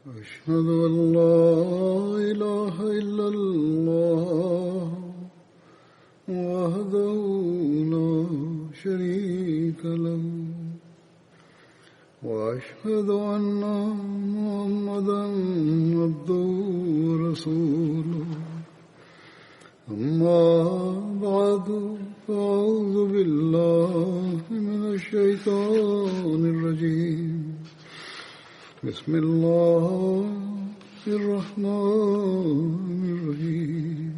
أشهد أن لا إله إلا الله وحده لا شريك له وأشهد أن محمدا عبده ورسوله أما بعد فأعوذ بالله من الشيطان الرجيم بسم الله الرحمن الرحيم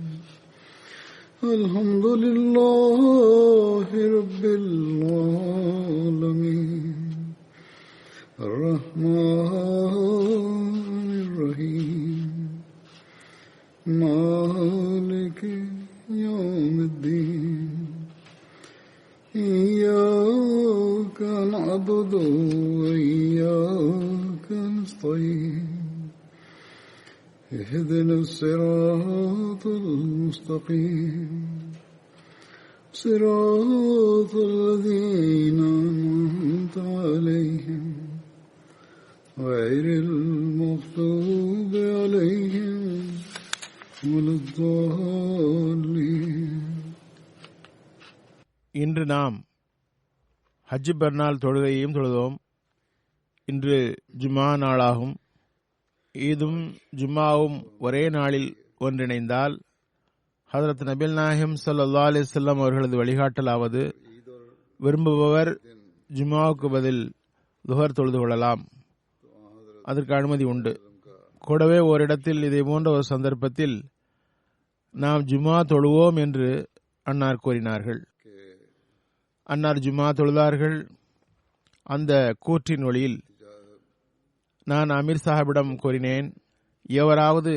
الحمد لله رب العالمين الرحمن الرحيم مالك يوم الدين إياك نعبد وإياك نستعين اهدنا الصراط المستقيم صراط الذين أنعمت عليهم غير المغضوب عليهم ولا الضالين. இன்று நாம் ஹஜ் பெருநாள் தொழுகையையும் தொழுதோம். இன்று ஜும்மா நாளாகும். ஈதும் ஜும்மாவும் ஒரே நாளில் ஒன்றிணைந்தால் ஹதரத் நபிகள் நாயகம் ஸல்லல்லாஹு அலைஹி வஸல்லம் அவர்களது வழிகாட்டலாவது, விரும்புபவர் ஜும்மாவுக்கு பதில் துஹர் தொழுது கொள்ளலாம். அதற்கு அனுமதி உண்டு. கூடவே ஓரிடத்தில் இதை போன்ற ஒரு சந்தர்ப்பத்தில் நாம் ஜும்மா தொழுவோம் என்று அன்னார் கூறினார்கள். அன்னார் ஜும்மா தொழுதார்கள். அந்த கூற்றின் வழியில் நான் அமீர் சாஹிபிடம் கூறினேன், எவராவது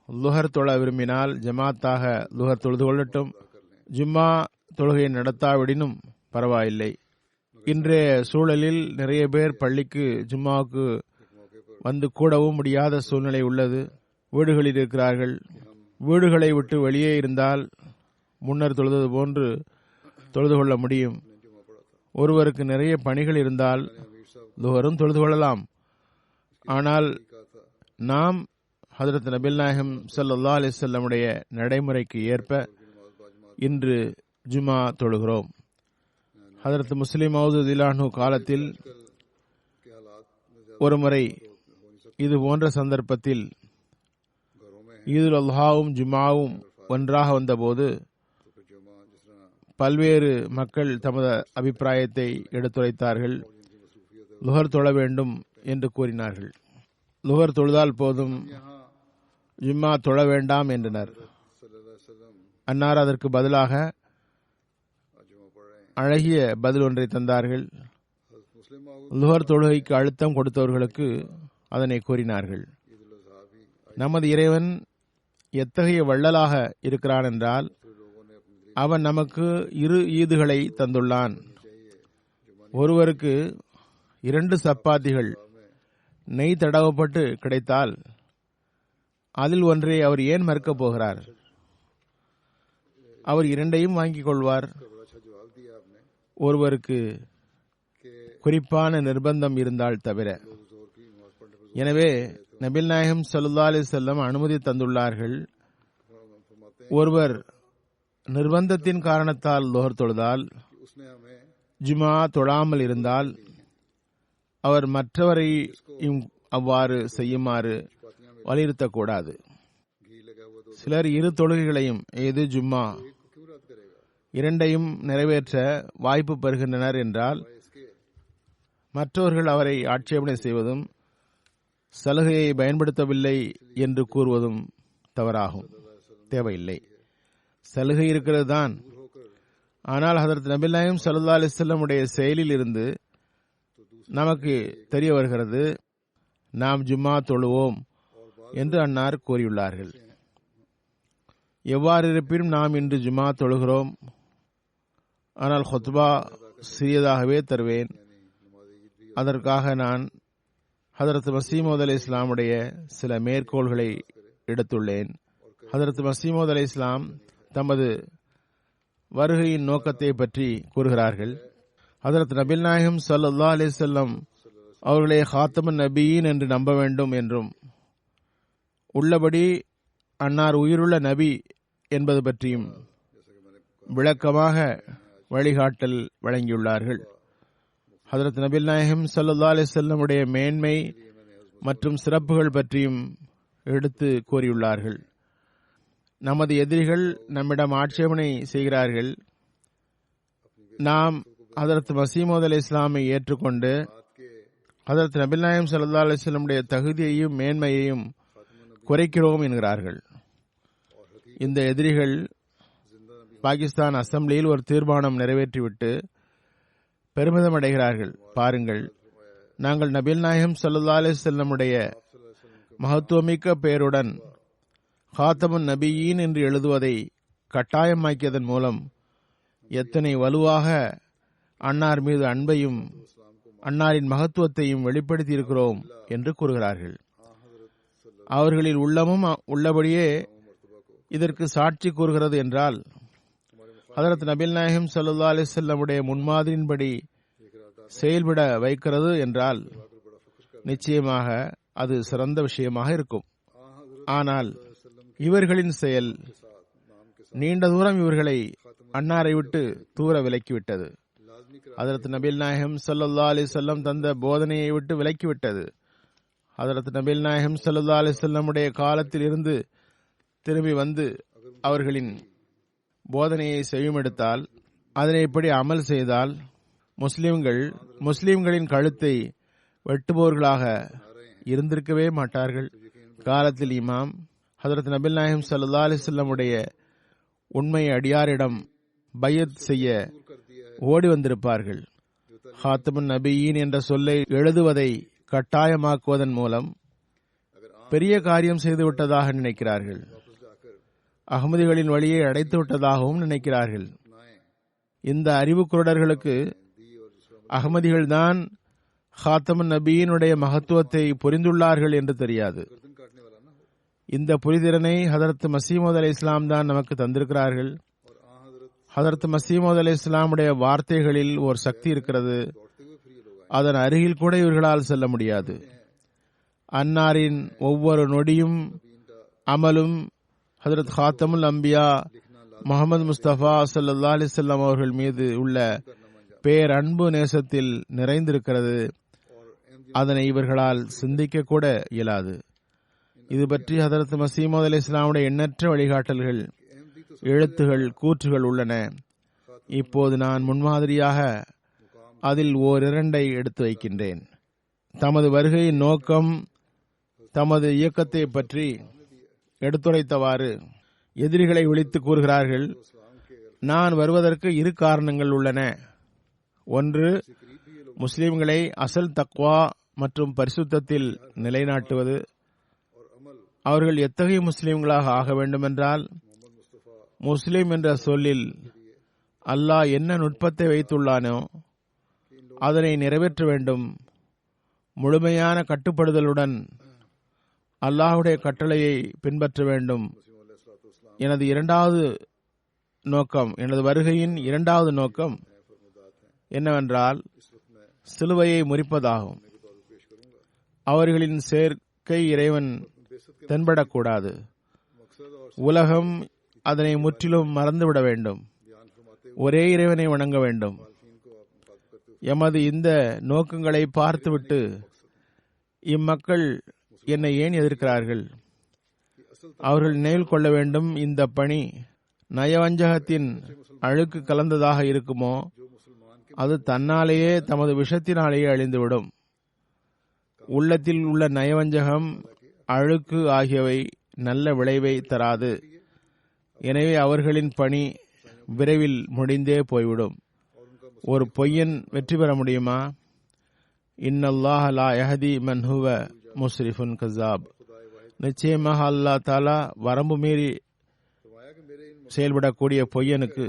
லுஹர் தொழ விரும்பினால் ஜமாத்தாக லுஹர் தொழுது கொள்ளட்டும், ஜும்மா தொழுகையை நடத்தாவிடினும் பரவாயில்லை. இன்றைய சூழலில் நிறைய பேர் பள்ளிக்கு ஜும்மாவுக்கு வந்து கூடவும் முடியாத சூழ்நிலை உள்ளது. வீடுகளில் இருக்கிறார்கள். வீடுகளை விட்டு வெளியே இருந்தால் முன்னர் தொழுது போன்று தொழுது கொள்ள முடியும். ஒருவருக்கு நிறைய பணிகள் இருந்தால் லுஹரும் தொழுது கொள்ளலாம். ஆனால் நாம் ஹதரத் நபிகள் நாயகம் ஸல்லல்லாஹு அலைஹி வஸல்லமுடைய நடைமுறைக்கு ஏற்ப இன்று ஜும்மா தொழுகிறோம். ஹதரத் முஸ்லிம் மவ்ஊத் ரலியல்லாஹு அன்ஹு காலத்தில் ஒருமுறை இது போன்ற சந்தர்ப்பத்தில் ஈதுல் அல்ஹாவும் ஜும்மாவும் ஒன்றாக வந்தபோது பல்வேறு மக்கள் தமது அபிப்பிராயத்தை எடுத்துரைத்தார்கள். லுஹர் தொழ வேண்டும் என்று கூறினார்கள். லுஹர் தொழுதால் போதும், ஜும்மா தொழ வேண்டாம் என்றனர். அன்னார் அதற்கு பதிலாக அழகிய பதில் ஒன்றை தந்தார்கள். லுஹர் தொழுகைக்கு அழுத்தம் கொடுத்தவர்களுக்கு அதனை கூறினார்கள். நமது இறைவன் எத்தகைய வள்ளலாக இருக்கிறான் என்றால், அவன் நமக்கு 2 ஈதுகளை தந்துள்ளான். ஒருவருக்கு 2 சப்பாத்திகள் நெய் தடவப்பட்டு கிடைத்தால் அதில் ஒன்றை அவர் ஏன் மறுக்கப் போகிறார்? அவர் 2ஐயும் வாங்கிக் கொள்வார். ஒருவருக்கு குறிப்பான நிர்பந்தம் இருந்தால் தவிர. எனவே நபிகள் நாயகம் ஸல்லல்லாஹு அலைஹி வஸல்லம் அனுமதி தந்துள்ளார்கள். ஒருவர் நிர்பந்தத்தின் காரணத்தால் லுஹர் தொழுதால், ஜும்மா தொழாமல் இருந்தால் அவர் மற்றவரையும் அவ்வாறு செய்யுமாறு வலியுறுத்தக்கூடாது. சிலர் 2 தொழுகைகளையும், ஏது ஜும்மா 2ஐயும் நிறைவேற்ற வாய்ப்பு பெறுகின்றனர் என்றால் மற்றவர்கள் அவரை ஆட்சேபனை செய்வதும் சலுகையை பயன்படுத்தவில்லை என்று கூறுவதும் தவறாகும். தேவையில்லை. சலுகை இருக்கிறது தான். ஆனால் ஹதரத் நபிகள் நாயகம் ஸல்லல்லாஹு அலைஹி வஸல்லம் உடைய செயலில் இருந்து நமக்கு தெரிய வருகிறது, நாம் ஜும்மா தொழுவோம் என்று அன்னார் கூறியுள்ளார்கள். எவ்வாறு இருப்பினும் நாம் இன்று ஜும்மா தொழுகிறோம். ஆனால் ஹுத்பா சிறியதாகவே தருவேன். அதற்காக நான் ஹதரத் மஸீஹ் மவ்ஊத் அலைஹிஸ்ஸலாமுடைய சில மேற்கோள்களை எடுத்துள்ளேன். ஹதரத் மஸீஹ் மவ்ஊத் அலைஹிஸ்ஸலாம் தமது வருகையின் நோக்கத்தை பற்றி கூறுகிறார்கள். ஹதரத் நபிகள் நாயகம் ஸல்லல்லாஹு அலைஹி வஸல்லம் அவர்களே ஹாத்தமுன் நபியீன் என்று நம்ப வேண்டும் என்றும், உள்ளபடி அன்னார் உயிருள்ள நபி என்பது பற்றியும் விளக்கமாக வழிகாட்டல் வழங்கியுள்ளார்கள். ஹதரத் நபில் நாயகம் ஸல்லல்லாஹு அலைஹி வஸல்லம் உடைய மேன்மை மற்றும் சிறப்புகள் பற்றியும் எடுத்து கூறியுள்ளார்கள். நமது எதிரிகள் நம்மிடம் ஆட்சேபனை செய்கிறார்கள். நாம் ஹதரத் மஸீஹ் மவ்ஊத் அலைஹிஸ்ஸலாமை ஏற்றுக்கொண்டு ஹதரத் நபில் நாயகம் ஸல்லல்லாஹு அலைஹி வஸல்லம் உடைய தகுதியையும் மேன்மையையும் குறைக்கிறோம் என்கிறார்கள். இந்த எதிரிகள் பாகிஸ்தான் அசெம்பிளியில் ஒரு தீர்மானம் நிறைவேற்றிவிட்டு பெருமிதம் அடைகிறார்கள். பாருங்கள், நாங்கள் நபில் நாயகம் ஸல்லல்லாஹு அலைஹி வஸல்லம் உடைய மகத்துவமிக்க பெயருடன் காத்தமுன் நபியீன் என்று எழுதுவதை கட்டாயமாக்கியதன் மூலம் எத்தனை வலுவாக அன்னார் மீது அன்பையும் அன்னாரின் மகத்துவத்தையும் வெளிப்படுத்தி இருக்கிறோம் என்று கூறுகிறார்கள். அவர்களில் உள்ளமும் உள்ளபடியே இதற்கு சாட்சி கூறுகிறது என்றால் ஹதரத் நபில் நாயகம் ஸல்லல்லாஹு அலைஹி வஸல்லம் உடைய முன்மாதிரியின்படி செயல்பட வைக்கிறது என்றால் நிச்சயமாக அது சிறந்த விஷயமாக இருக்கும். ஆனால் இவர்களின் செயல் நீண்ட தூரம் இவர்களை அன்னாரை விட்டு தூர விலக்கிவிட்டது. ஹதரத் நபில் நாயகம் ஸல்லல்லாஹு அலைஹி வஸல்லம் தந்த போதனையை விட்டு விலக்கிவிட்டது. ஹதரத் நபில் நாயகம் ஸல்லல்லாஹு அலைஹி வஸல்லம் உடைய காலத்தில் இருந்து திரும்பி வந்து அவர்களின் போதனையை செவிமெடுத்தால், அதனை இப்படி அமல் செய்தால் முஸ்லிம்களின் கழுத்தை வெட்டுபவர்களாக இருந்திருக்கவே மாட்டார்கள். காலத்தில் இமாம் ஹதரத் நபில் நாயகம் ஸல்லல்லாஹு அலைஹி வஸல்லம் உடைய உண்மை அடியாரிடம் பையத் செய்ய ஓடி வந்திருப்பார்கள். ஹாத்தமுன் நபியீன் என்ற சொல்லை எழுதுவதை கட்டாயமாக்குவதன் மூலம் பெரிய காரியம் செய்துவிட்டதாக நினைக்கிறார்கள். அகமதிகளின் வழியை அடைத்து விட்டதாகவும் நினைக்கிறார்கள். இந்த அறிவு குருடர்களுக்கு அகமதிகள்தான் ஹாத்தமுன் நபியினுடைய மகத்துவத்தை புரிந்துள்ளார்கள் என்று தெரியாது. இந்த புரிதிறனை ஹதரத் மஸீஹ் மவ்ஊத் அலைஹிஸ்ஸலாம் தான் நமக்கு தந்திருக்கிறார்கள். ஹதரத் மஸீஹ் மவ்ஊத் அலைஹிஸ்ஸலாமுடைய வார்த்தைகளில் ஒரு சக்தி இருக்கிறது. அதன் அருகில் கூட இவர்களால் செல்ல முடியாது. அன்னாரின் ஒவ்வொரு நொடியும் அமலும் ஹதரத் ஹாத்தமுல் அம்பியா முஹம்மது முஸ்தபா ஸல்லல்லாஹு அலைஹி வஸல்லம் அவர்கள் மீது உள்ள பேரன்பு நேசத்தில் நிறைந்திருக்கிறது. அதனை இவர்களால் சிந்திக்க கூட இயலாது. இது பற்றி ஹதரத் மஸீஹ் மவ்ஊத் அலைஹிஸ்ஸலாமுடைய எண்ணற்ற வழிகாட்டல்கள், எழுத்துகள், கூற்றுகள் உள்ளன. இப்போது நான் முன்மாதிரியாக அதில் ஓரிரண்டை எடுத்து வைக்கின்றேன். தமது வருகையின் நோக்கம், தமது இயக்கத்தை பற்றி எடுத்துரைத்தவாறு எதிரிகளை விழித்து கூறுகிறார்கள். நான் வருவதற்கு இரு காரணங்கள் உள்ளன. ஒன்று, முஸ்லிம்களை அசல் தக்வா மற்றும் பரிசுத்தத்தில் நிலைநாட்டுவது. அவர்கள் எத்தகைய முஸ்லிம்களாக ஆக வேண்டுமென்றால், முஸ்லிம் என்ற சொல்லில் அல்லாஹ் என்ன நுட்பத்தை வைத்துள்ளானோ அதனை நிறைவேற்ற வேண்டும். முழுமையான கட்டுப்படுதலுடன் அல்லாஹுடைய கட்டளையை பின்பற்ற வேண்டும். எனது வருகையின் இரண்டாவது நோக்கம் என்னவென்றால் சிலுவையை முறிப்பதாகும். அவர்களின் சேர்க்கை இறைவன் தென்படக்கூடாது. உலகம் அதனை முற்றிலும் மறந்துவிட வேண்டும். ஒரே இறைவனை வணங்க வேண்டும். எமது இந்த நோக்கங்களை பார்த்துவிட்டு இம்மக்கள் என்னை ஏன் எதிர்க்கிறார்கள்? அவர்கள் நினைவில் கொள்ள வேண்டும், இந்த பணி நயவஞ்சகத்தின் அழுக்கு கலந்ததாக இருக்குமோ அது தன்னாலேயே தமது விஷத்தினாலேயே அழிந்துவிடும். உள்ளத்தில் உள்ள நயவஞ்சகம், அழுக்கு ஆகியவை நல்ல விளைவை தராது. எனவே அவர்களின் பணி விரைவில் முடிந்தே போய்விடும். ஒரு பொய்யன் வெற்றி பெற முடியுமா? இன்னல்லாஹ லா யஹ்தி மன் ஹுவ முஸ்ரிஃபுன் கஸாப். நிச்சயமாக அல்லாஹ் தஆலா வரம்பு மீறி செயல்படக்கூடிய பொய்யனுக்கு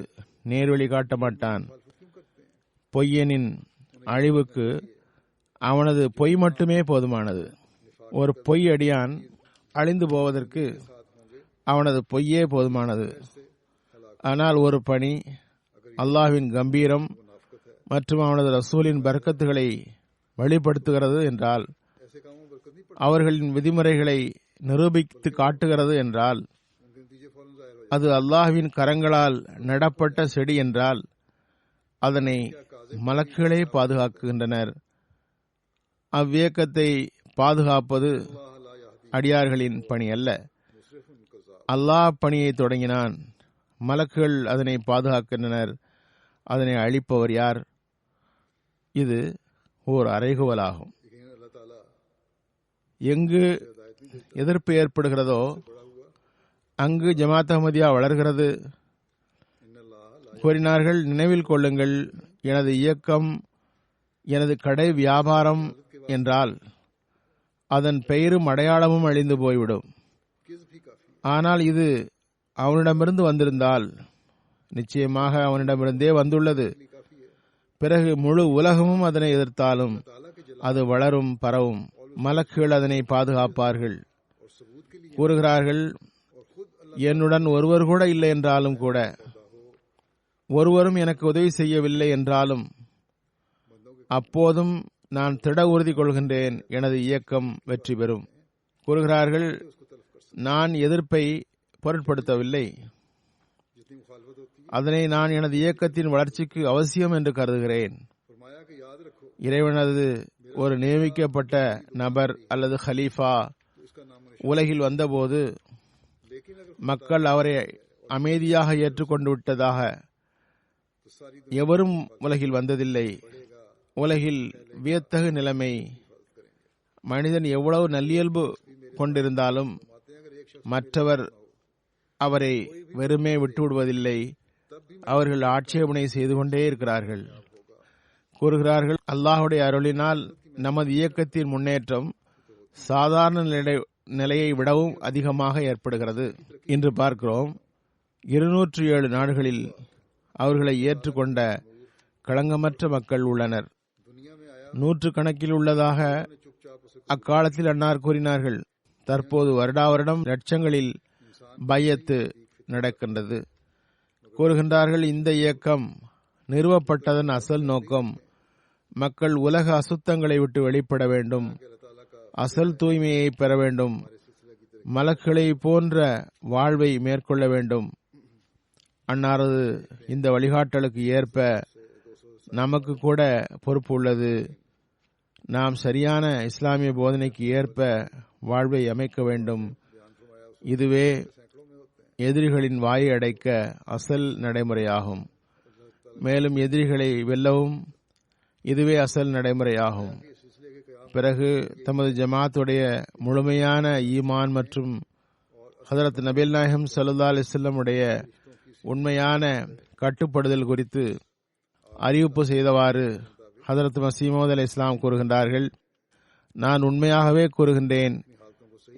நேர்வழி காட்ட மாட்டான். பொய்யனின் அழிவுக்கு அவனது பொய் மட்டுமே போதுமானது. ஒரு பொய் அடியான் அழிந்து போவதற்கு அவனது பொய்யே போதுமானது. ஆனால் ஒரு பணி அல்லாஹ்வின் கம்பீரம் மற்றும் அவனது ரசூலின் பரக்கத்துகளை வெளிப்படுத்துகிறது என்றால் அவர்களின் விதிமுறைகளை நிரூபித்து காட்டுகிறது என்றால், அது அல்லாஹ்வின் கரங்களால் நடப்பட்ட செடி என்றால், அதனை மலக்குகளே பாதுகாக்கின்றனர். அவ்வியக்கத்தை பாதுகாப்பது அடியார்களின் பணி அல்ல. அல்லாஹ் பணியை தொடங்கினான், மலக்குகள் அதனை பாதுகாக்கின்றனர். அதனை அழிப்பவர் யார்? இது ஓர் அறைகூவலாகும். எங்கு எதிர்ப்பு ஏற்படுகிறதோ அங்கு ஜமாத் அஹ்மதியா வளர்கிறது. கூறினார்கள், நினைவில் கொள்ளுங்கள், எனது இயக்கம் எனது கடை வியாபாரம் என்றால் அதன் பெயரும் அடையாளமும் அழிந்து போய்விடும். ஆனால் இது அவனிடமிருந்து வந்திருந்தால் நிச்சயமாக அவனிடமிருந்தே வந்துள்ளது. பிறகு முழு உலகமும் அதனை எதிர்த்தாலும் அது வளரும், பரவும். மலக்குகள் அதனை பாதுகாப்பார்கள். கூறுகிறார்கள், என்னுடன் ஒருவர் கூட இல்லை என்றாலும் கூட, ஒருவரும் எனக்கு உதவி செய்யவில்லை என்றாலும் அப்போதும் நான் திட உறுதி கொள்கின்றேன், எனது இயக்கம் வெற்றி பெறும். கூறுகிறார்கள், நான் எதிர்ப்பை பொருட்படுத்தவில்லை. அதனை நான் எனது இயக்கத்தின் வளர்ச்சிக்கு அவசியம் என்று கருதுகிறேன். இறைவனது ஒரு நியமிக்கப்பட்ட நபர் அல்லது ஹலீஃபா உலகில் வந்தபோது மக்கள் அவரை அமைதியாக ஏற்றுக்கொண்டு விட்டதாக எவரும் உலகில் வந்ததில்லை. உலகில் வியத்தகு நிலைமை. மனிதன் எவ்வளவு நல்லியல்பு கொண்டிருந்தாலும் மற்றவர் அவரை வெறுமே விட்டுவிடுவதில்லை. அவர்கள் ஆட்சேபனை செய்து கொண்டே இருக்கிறார்கள். கூறுகிறார்கள், அல்லாஹுடைய அருளினால் நமது இயக்கத்தின் முன்னேற்றம் சாதாரண நிலையை விடவும் அதிகமாக ஏற்படுகிறது. இன்று பார்க்கிறோம், 207 நாடுகளில் அவர்களை ஏற்றுக்கொண்ட களங்கமற்ற மக்கள் உள்ளனர். 100 கணக்கில் உள்ளதாக அக்காலத்தில் அன்னார் கூறினார்கள். தற்போது வருடா வருடம் லட்சங்களில் பையத்து நடக்கின்றது. கூறுகின்றார்கள், இந்த இயக்கம் நிறுவப்பட்டதன் அசல் நோக்கம் மக்கள் உலக அசுத்தங்களை விட்டு வெளிப்பட வேண்டும், அசல் தூய்மையை பெற வேண்டும், மலக்குகளை போன்ற வாழ்வை மேற்கொள்ள வேண்டும். அன்னாரது இந்த வழிகாட்டலுக்கு ஏற்ப நமக்கு கூட பொறுப்பு உள்ளது. நாம் சரியான இஸ்லாமிய போதனைக்கு ஏற்ப வாழ்வை அமைக்க வேண்டும். இதுவே எதிரிகளின் வாயை அடைக்க அசல் நடைமுறையாகும். மேலும் எதிரிகளை வெல்லவும் இதுவே அசல் நடைமுறையாகும். பிறகு தமது ஜமாத்துடைய முழுமையான ஈமான் மற்றும் ஹதரத் நபிகள் நாயகம் ஸல்லல்லாஹு அலைஹி வஸல்லம் உடைய உண்மையான கட்டுப்படுதல் குறித்து அறிவிப்பு செய்தவாறு ஹதரத் மஸீஹ் மவ்ஊத் அலைஹிஸ்ஸலாம் கூறுகின்றார்கள், நான் உண்மையாகவே கூறுகின்றேன்,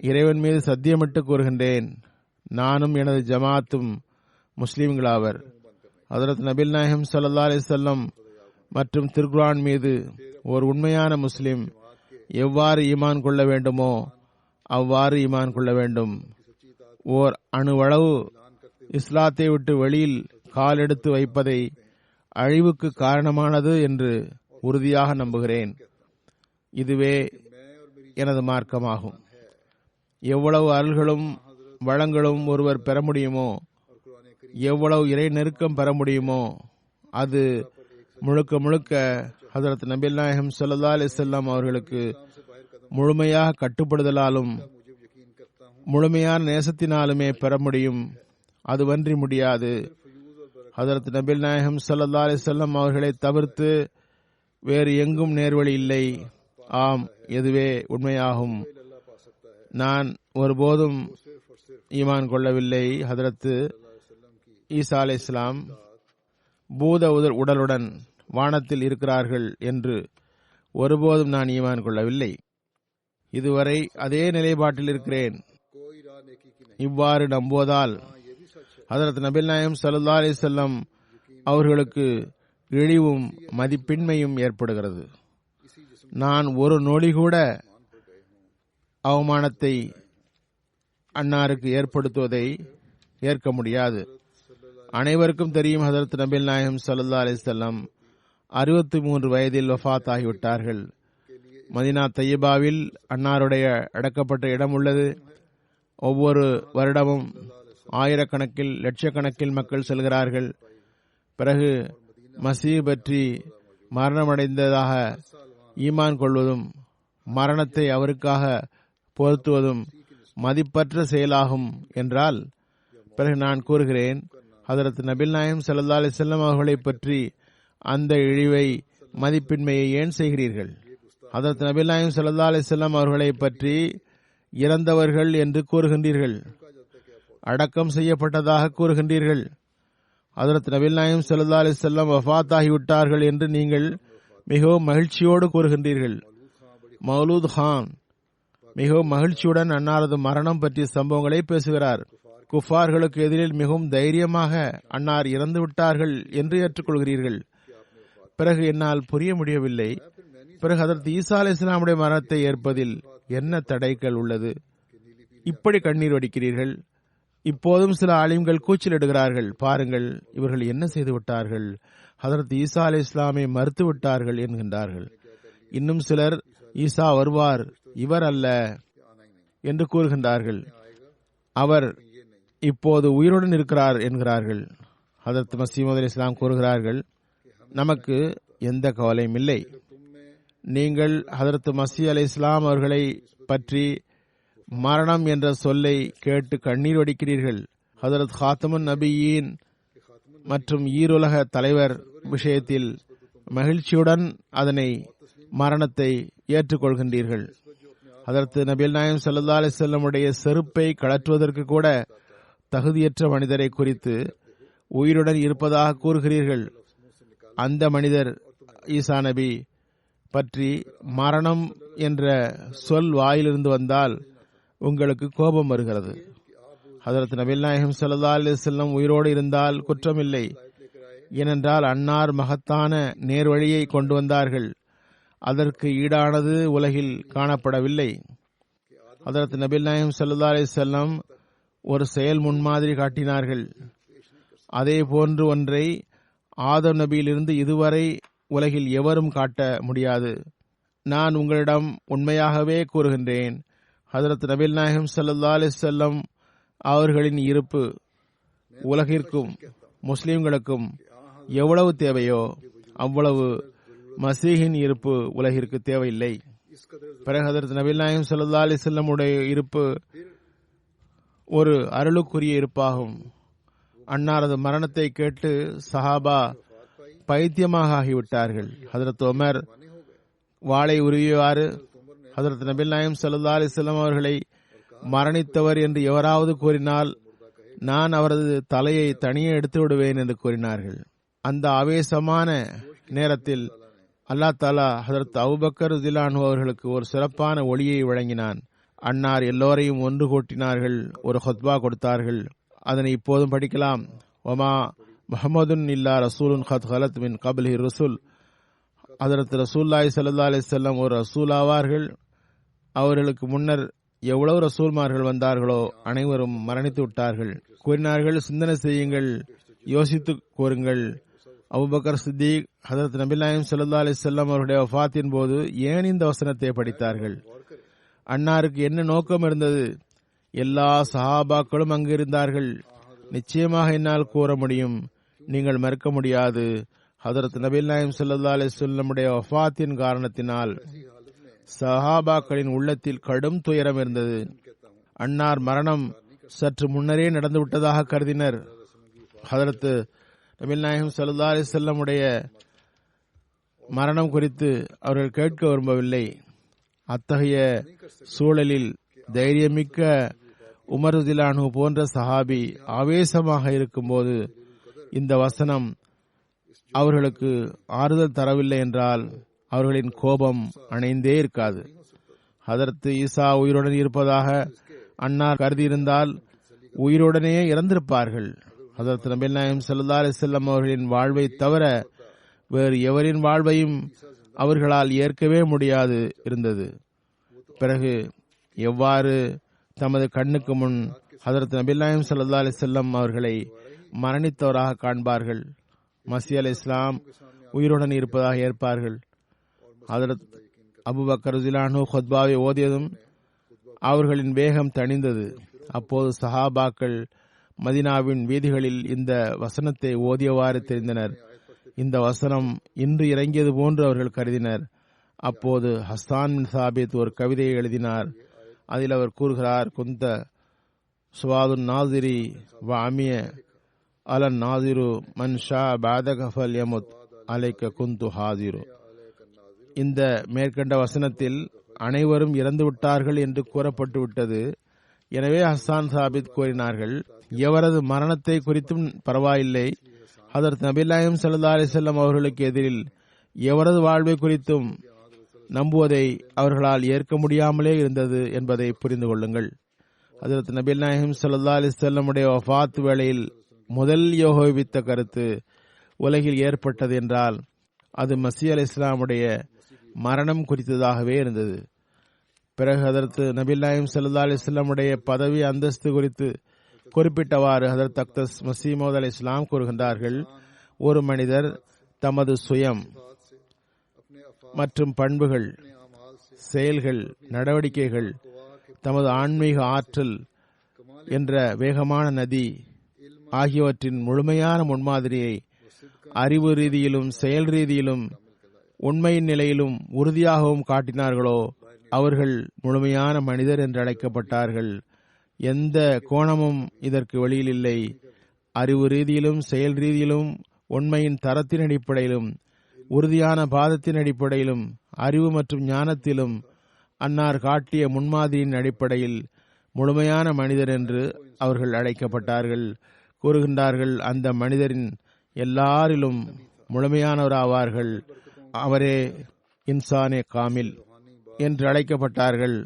இறைவன் மீது சத்தியமிட்டு கூறுகின்றேன், நானும் எனது ஜமாத்தும் முஸ்லிம்களாவர். ஹதரத் நபிகள் நாயகம் ஸல்லல்லாஹு அலைஹி வஸல்லம் மற்றும் திருக்குர்ஆன் மீது ஒரு உண்மையான முஸ்லிம் எவ்வாறு ஈமான் கொள்ள வேண்டுமோ அவ்வாறு ஈமான் கொள்ள வேண்டும். ஓர் அணுவளவு இஸ்லாத்தை விட்டு வெளியில் கால் எடுத்து வைப்பதை அழிவுக்கு காரணமானது என்று உறுதியாக நம்புகிறேன். இதுவே எனது மார்க்கமாகும். எவ்வளவு அருள்களும் வளங்களும் ஒருவர் பெற முடியுமோ, எவ்வளவு இறை நெருக்கம் பெற முடியுமோ, அது முழுக்க முழுக்க ஹதரத் நபிகள் நாயகம் ஸல்லல்லாஹு அலைஹி வஸல்லம் அவர்களுக்கு முழுமையாக கட்டுப்படுதலாலும் முழுமையான நேசத்தினாலுமே பெற முடியும். அதுவன்றி முடியாது. ஹதரத் நபிகள் நாயகம் ஸல்லல்லாஹு அலைஹி வஸல்லம் அவர்களை தவிர்த்து வேறு எங்கும் நேர்வழி இல்லை. ஆம், இதுவே உண்மையாகும். நான் ஒருபோதும் ஈமான் கொள்ளவில்லை ஹதரத் ஈசா அலைஹிஸ்ஸலாம் பூத உடலுடன் வானத்தில் இருக்கிறார்கள் என்று ஒருபோதும் நான் ஈமான் கொள்ளவில்லை. இதுவரை அதே நிலைப்பாட்டில் இருக்கிறேன். இவ்வாறு நம்புவதால் ஹதரத் நபிகள் நாயகம் ஸல்லல்லாஹு அலைஹி வஸல்லம் அவர்களுக்கு இழிவும் மதிப்பின்மையும் ஏற்படுகிறது. நான் ஒரு நொடி கூட அவமானத்தை அன்னாருக்கு ஏற்படுத்துவதை ஏற்க முடியாது. அனைவருக்கும் தெரியும், ஹதரத் நபிகள் நாயகம் ஸல்லல்லாஹு அலைஹி வஸல்லம் 63 வயதில் வஃபாத் ஆகிவிட்டார்கள். மதீனா தையபாவில் அன்னாருடைய அடக்கப்பட்ட இடம் உள்ளது. ஒவ்வொரு வருடமும் ஆயிரக்கணக்கில் லட்சக்கணக்கில் மக்கள் செல்கிறார்கள். பிறகு மசீஹ் பற்றி மரணமடைந்ததாக ஈமான் கொள்வதும் மரணத்தை அவருக்காக பொருத்துவதும் மதிப்பற்ற செயலாகும் என்றால், பிறகு நான் கூறுகிறேன், ஹதரத் நபில் நாயகம் ஸல்லல்லாஹு அலைஹி வஸல்லம் அவர்களை பற்றி அந்த இழிவை மதிப்பின்மையை ஏன் செய்கிறீர்கள்? ஹதரத் நபில் நாயகம் ஸல்லல்லாஹு அலைஹி வஸல்லம் அவர்களை பற்றி இறந்தவர்கள் என்று கூறுகின்றீர்கள், அடக்கம் செய்யப்பட்டதாக கூறுகின்றீர்கள். ஹதரத் நபில் நாயகம் ஸல்லல்லாஹு அலைஹி வஸல்லம் வஃபாத் ஆகிவிட்டார்கள் என்று நீங்கள் மிகவும் மகிழ்ச்சியோடு கூறுகின்றீர்கள். மௌலூத் கான் மிகவும் மகிழ்ச்சியுடன் அன்னாரது மரணம் பற்றிய சம்பவங்களை பேசுகிறார். குஃபார்களுக்கு எதிரில் மிகவும் தைரியமாக அன்னார் இறந்து விட்டார்கள் என்று ஏற்றுக்கொள்கிறீர்கள். பிறகு என்னால் புரிய முடியவில்லை, பிறகு ஹதரத் ஈசா அலைஹிஸ்ஸலாமுடைய மரணத்தை ஏற்பதில் என்ன தடைகள் உள்ளது? இப்படி கண்ணீர் வடிக்கிறீர்கள். இப்போதும் சில ஆலிம்கள் கூச்சலிடுகிறார்கள், பாருங்கள் இவர்கள் என்ன செய்து விட்டார்கள், ஹதரத் ஈசா அலைஹிஸ்ஸலாமை மறுத்து விட்டார்கள் என்கின்றார்கள். இன்னும் சிலர் ஈசா வருவார், இவர் அல்ல என்று கூறுகின்றார்கள். அவர் இப்போது உயிருடன் இருக்கிறார் என்கிறார்கள். ஹதரத் மஸீஹ் மவ்ஊத் அலைஹிஸ்ஸலாம் கூறுகிறார்கள், நமக்கு எந்த கவலையும் இல்லை. நீங்கள் ஹதரத் மஸீஹ் அலைஹிஸ்ஸலாம் அவர்களை பற்றி மரணம் என்ற சொல்லை கேட்டு கண்ணீர் வடிக்கிறீர்கள். ஹதரத் காத்தமுன் நபியீன் மற்றும் ஈருலக தலைவர் விஷயத்தில் மகிழ்ச்சியுடன் அதனை மரணத்தை ஏற்றுக்கொள்கின்றீர்கள். ஹதரத் நபில் நாயகம் ஸல்லல்லாஹு அலைஹி வஸல்லம் உடைய செருப்பை கழற்றுவதற்கு கூட தகுதியற்ற மனிதரை குறித்து உயிருடன் இருப்பதாக கூறுகிறீர்கள். அந்த மனிதர் ஈசா நபி பற்றி மரணம் என்ற சொல் வாயிலிருந்து வந்தால் உங்களுக்கு கோபம் வருகிறது. ஹதரத் நபில் நாயகம் ஸல்லல்லாஹு அலைஹி வஸல்லம் உயிரோடு இருந்தால் குற்றமில்லை, ஏனென்றால் அன்னார் மகத்தான நேர்வழியை கொண்டு வந்தார்கள். அதற்கு ஈடானது உலகில் காணப்படவில்லை. ஹதரத் நபில் நாயகம் ஸல்லல்லாஹு அலைஹி வஸல்லம் ஒரு செயல் முன்மாதிரி காட்டினார்கள். அதே போன்று ஒன்றை ஆதம் நபியிலிருந்து இதுவரை உலகில் எவரும் காட்ட முடியாது. நான் உங்களிடம் உண்மையாகவே கூறுகின்றேன், ஹதரத் நபில் நாயகம் ஸல்லல்லாஹு அலைஹி வஸல்லம் அவர்களின் இருப்பு உலகிற்கும் முஸ்லிம்களுக்கும் எவ்வளவு தேவையோ அவ்வளவு மசீஹின் இருப்பு உலகிற்கு தேவையில்லை. பிறகு ஹதரத் நபில் நாயகம் ஸல்லல்லாஹு அலைஹி வஸல்லம் உடைய இருப்பு ஒரு அருளுக்குரிய இருப்பாகும். அன்னாரது மரணத்தை கேட்டு சஹாபா பைத்தியமாக ஆகிவிட்டார்கள். ஹதரத் உமர் வாளை உருவியவாறு, ஹதரத் நபில் நாயகம் ஸல்லல்லாஹு அலைஹி வஸல்லம் அவர்களை மரணித்தவர் என்று எவராவது கூறினால் நான் அவரது தலையை தனியே எடுத்து விடுவேன் என்று கூறினார்கள். அந்த ஆவேசமான நேரத்தில் அல்லாஹ் தஆலா ஹதரத் அபூபக்கர் ரலியல்லாஹு அன்ஹு அவர்களுக்கு ஒரு சிறப்பான ஒளியை வழங்கினான். அன்னார் எல்லோரையும் ஒன்று கூட்டினார்கள், ஒரு ஹுத்பா கொடுத்தார்கள். அதனை இப்போதும் படிக்கலாம். வமா முஹம்மதுன் இல்லா ரசூலுன் கத் கலத் மின் கப்லிஹி ருசுல். ஹதரத் ரசூலுல்லாஹி ஸல்லல்லாஹு அலைஹி வஸல்லம் ஒரு ரசூல் ஆவார்கள். அவர்களுக்கு முன்னர் எவ்வளவு ரசூல்மார்கள் வந்தார்களோ அனைவரும் மரணித்து விட்டார்கள். கூறினார்கள், சிந்தனை செய்யுங்கள், யோசித்து கூறுங்கள். அபூபக்கர் சித்திக் ஹதரத் நபில் நாயகம் ஸல்லல்லாஹு அலைஹி வஸல்லம் அவருடைய வஃபாத்தின் போது ஏன் இந்த வசனத்தை படித்தார்கள்? அன்னாருக்கு என்ன நோக்கம் இருந்தது? எல்லா சஹாபாக்களும் அங்கு இருந்தார்கள். நிச்சயமாக என்னால் கூற முடியும், நீங்கள் மறுக்க முடியாது. ஹதரத் நபில் நாயகம் ஸல்லல்லாஹு அலைஹி வஸல்லம் உடைய வஃபாத்தின் காரணத்தினால் சஹாபாக்களின் உள்ளத்தில் கடும் துயரம் இருந்தது. அன்னார் மரணம் சற்று முன்னரே நடந்துவிட்டதாக கருதினர். ஹதரத் நபில் நாயகம் ஸல்லல்லாஹு அலைஹி வஸல்லம் உடைய மரணம் குறித்து அவர்கள் கேட்க விரும்பவில்லை. அத்தகைய சூழலில் தைரியமிக்க உமர் ரலியல்லாஹு அன்ஹு போன்ற சஹாபி ஆவேசமாக இருக்கும்போது இந்த வசனம் அவர்களுக்கு ஆறுதல் தரவில்லை என்றால் அவர்களின் கோபம் அணைந்தே இருக்காது. ஹதரத் ஈசா உயிருடன் இருப்பதாக அன்னார் கருதியிருந்தால் உயிருடனே இறந்திருப்பார்கள். ஹதரத் நபில் நாயகம் ஸல்லல்லாஹு அலைஹி வஸல்லம் அவர்களின் வாழ்வை தவிர வேறு எவரின் வாழ்வையும் அவர்களால் ஏற்கவே முடியாது இருந்தது. பிறகு எவ்வாறு தமது கண்ணுக்கு முன் ஹதரத் நபில் நாயகம் ஸல்லல்லாஹு அலைஹி வஸல்லம் அவர்களை மரணித்தவராக காண்பார்கள்? மஸீஹ் அலைஹிஸ்ஸலாம் உயிருடன் இருப்பதாக ஏற்பார்கள். ஹதரத் அபூபக்கர் ரலியல்லாஹு அன்ஹு குத்பாவை ஓதியதும் அவர்களின் வேகம் தணிந்தது. அப்போது சஹாபாக்கள் மதீனாவின் வீதிகளில் இந்த வசனத்தை ஓதியவாறு தெரிந்தனர். இந்த வசனம் இன்று இறங்கியது போன்று அவர்கள் கருதினர். அப்போது ஹஸ்ஸான் பின் சாபித் ஒரு கவிதையை எழுதினார். அதில் அவர் கூறுகிறார், குந்த சுவாதுன் நாசிரி வ அமிய அலன் நாசிரு மன் ஷா பாதக ஃபல் யமுத் அலைக்க குந்து ஹாசிரு. இந்த மேற்கண்ட வசனத்தில் அனைவரும் இறந்து விட்டார்கள் என்று கூறப்பட்டு விட்டது. எனவே ஹஸ்ஸான் சாபித் கூறினார்கள், எவரது மரணத்தை குறித்தும் பரவாயில்லை, ஹதரத் நபி நாயகம் ஸல்லல்லாஹு அலைஹி வஸல்லம் அவர்களுக்கு எதிரில் எவரது வாழ்வை குறித்தும் நம்புவதை அவர்களால் ஏற்க முடியாமலே இருந்தது என்பதை புரிந்து கொள்ளுங்கள். ஹதரத் நபி நாயகம் ஸல்லல்லாஹு அலைஹி வஸல்லம் உடைய வஃபாத் வேளையில் முதல் யோகோபித்த கருத்து உலகில் ஏற்பட்டது என்றால் அது மஸீஹ் அலைஹிஸ்ஸலாமுடைய மரணம் குறித்ததாகவே இருந்தது. பிறகு ஹதரத் நபி நாயகம் ஸல்லல்லாஹு அலைஹி வஸல்லம் உடைய பதவி அந்தஸ்து குறித்து குறிப்பிட்டவாறு ஹதரத் அக்தஸ் மஸீஹ் மவ்ஊத் அலைஹிஸ்ஸலாம் கூறுகின்றார்கள், ஒரு மனிதர் தமது சுயம் மற்றும் பண்புகள், செயல்கள், நடவடிக்கைகள், தமது ஆன்மீக ஆற்றல் என்ற வேகமான நதி ஆகியவற்றின் முழுமையான முன்மாதிரியை அறிவு ரீதியிலும் செயல் ரீதியிலும் உண்மையின் நிலையிலும் உறுதியாகவும் காட்டினார்களோ அவர்கள் முழுமையான மனிதர் என்று அழைக்கப்பட்டார்கள். எந்த கோணமும் இதற்கு வெளியில் இல்லை. அறிவு ரீதியிலும் செயல் ரீதியிலும் உண்மையின் தரத்தின் அடிப்படையிலும் உறுதியான பாதத்தின் அடிப்படையிலும் அறிவு மற்றும் ஞானத்திலும் அன்னார் காட்டிய முன்மாதிரியின் அடிப்படையில் முழுமையான மனிதர் என்று அவர்கள் அழைக்கப்பட்டார்கள். கூறுகின்றார்கள், அந்த மனிதரின் எல்லாரிலும் முழுமையானவராவார்கள். அவரே இன்சானே காமில் என்று அழைக்கப்பட்டார்கள்.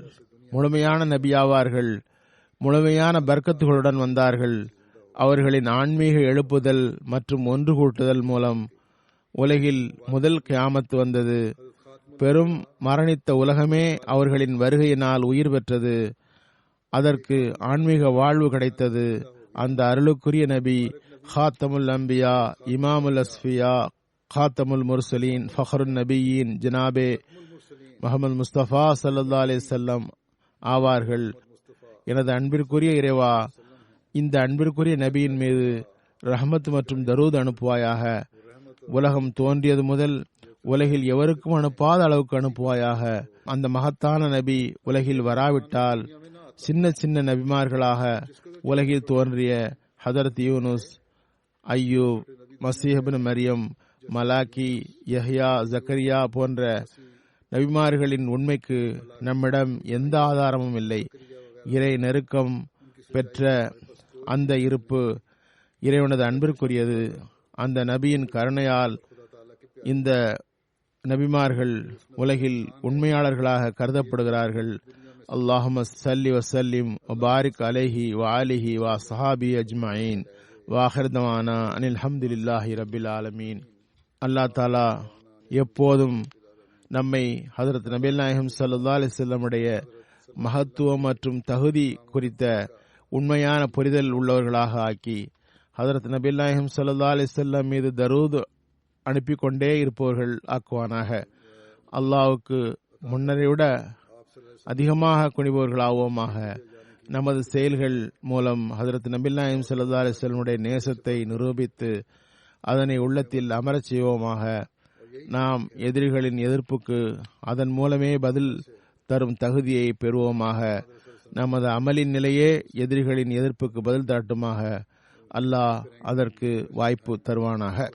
முழுமையான நபியாவார்கள். முழுமையான பர்க்கத்துகளுடன் வந்தார்கள். அவர்களின் ஆன்மீக எழுப்புதல் மற்றும் ஒன்று கூட்டுதல் மூலம் உலகில் முதல் கியாமத் வந்தது. பெரும் மரணித்த உலகமே அவர்களின் வருகையினால் உயிர் பெற்றது. அதற்கு ஆன்மீக வாழ்வு கிடைத்தது. அந்த அருளுக்குரிய நபி ஹாத்தமுல் அம்பியா, இமாமுல் அஸ்ஃபியா, ஹாத்தமுல் முர்சலீன், ஃபஹருன் நபியின் ஜனாபே முஹம்மது முஸ்தபா ஸல்லல்லாஹு அலைஹி வஸல்லம் ஆவார்கள். எனது அன்பிற்குரிய இறைவா, இந்த அன்பிற்குரிய நபியின் மீது ரஹ்மத் மற்றும் தரூத் அனுப்புவாயாக. உலகம் தோன்றியது முதல் உலகில் எவருக்கும் அனுப்பாத அளவுக்கு அனுப்புவாயாக. அந்த மகத்தான நபி உலகில் வராவிட்டால் சின்ன சின்ன நபிமார்களாக உலகில் தோன்றிய ஹதரத் யூனுஸ், அய்யூப், மஸீஹ் இப்னு மரியம், மலாக்கி, யஹ்யா, ஜக்கரியா போன்ற நபிமார்களின் உண்மைக்கு நம்மிடம் எந்த ஆதாரமும் இல்லை. இறை நெருக்கம் பெற்ற அந்த இருப்பு இறைவனது அன்பிற்குரியது. அந்த நபியின் கருணையால் இந்த நபிமார்கள் உலகில் உண்மையாளர்களாக கருதப்படுகிறார்கள். அல்லாஹும்ம ஸல்லி வஸல்லிம் வபாரிக் அலைஹி வஆலிஹி வஸஹாபி அஜ்மஈன் வாஹிர் தவானா அனில் ஹம்துலில்லாஹி ரப்பில் ஆலமீன். அல்லாஹ் தஆலா எப்போதும் நம்மை ஹஜ்ரத் நபி நாயகம் ஸல்லல்லாஹு அலைஹி வஸல்லம் உடைய மகத்துவம் மற்றும் தகுதி குறித்த உண்மையான புரிதல் உள்ளவர்களாக ஆக்கி ஹஜ்ரத் நபி நாயகம் ஸல்லல்லாஹு அலைஹி வஸல்லம் மீது தரூத் அனுப்பி கொண்டே இருப்பவர்கள் ஆக்குவானாக. அல்லாஹ்வுக்கு முன்னரை விட அதிகமாக குனிபவர்களாவோமாக. நமது செயல்கள் மூலம் ஹஜ்ரத் நபி நாயகம் ஸல்லல்லாஹு அலைஹி வஸல்லம் நேசத்தை நிரூபித்து அதனை உள்ளத்தில் அமரச் செய்வோமாக. நாம் எதிரிகளின் எதிர்ப்புக்கு அதன் மூலமே பதில் தரும் தகுதியை பெறுவோமாக. நமது அமலின் நிலையே எதிரிகளின் எதிர்ப்புக்கு பதில் தரட்டுமாக. அல்லாஹ் அதற்கு வாய்ப்பு தருவானாக.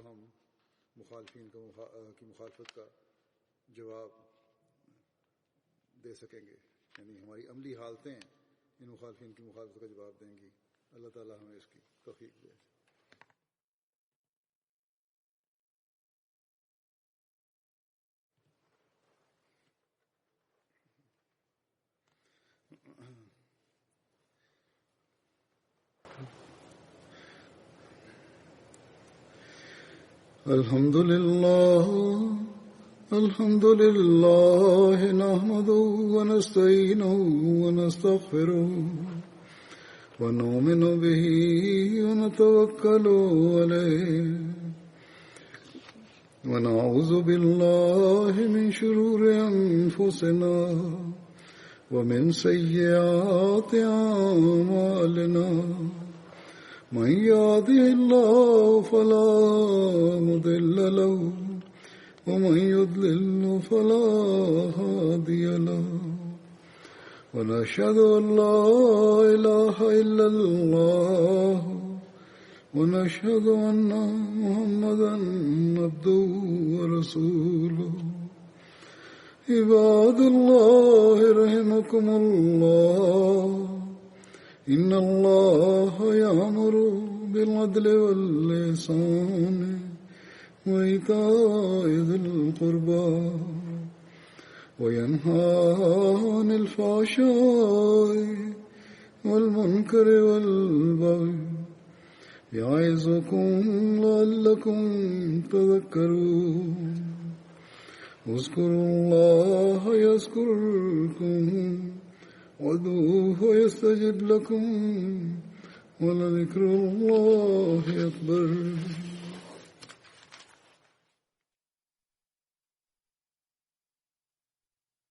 الحمد لله نحمده ونستعينه ونستغفره ونؤمن به ونتوكل عليه ونعوذ بالله من شرور أنفسنا ومن سيئات أعمالنا من يهده الله فلا مضل له ومن يضلل فلا هادي له ونشهد أن لا إله إلا الله ونشهد أن محمدا عبده ورسوله عباد الله رحمكم الله إن الله يأمر بالعدل والإحسان وإيتاء ذي القربى وينهى عن الفحشاء والمنكر والبغي يعظكم لعلكم تذكرون اذكروا الله يذكركم وادعوه يستجب لكم ولذكر الله أكبر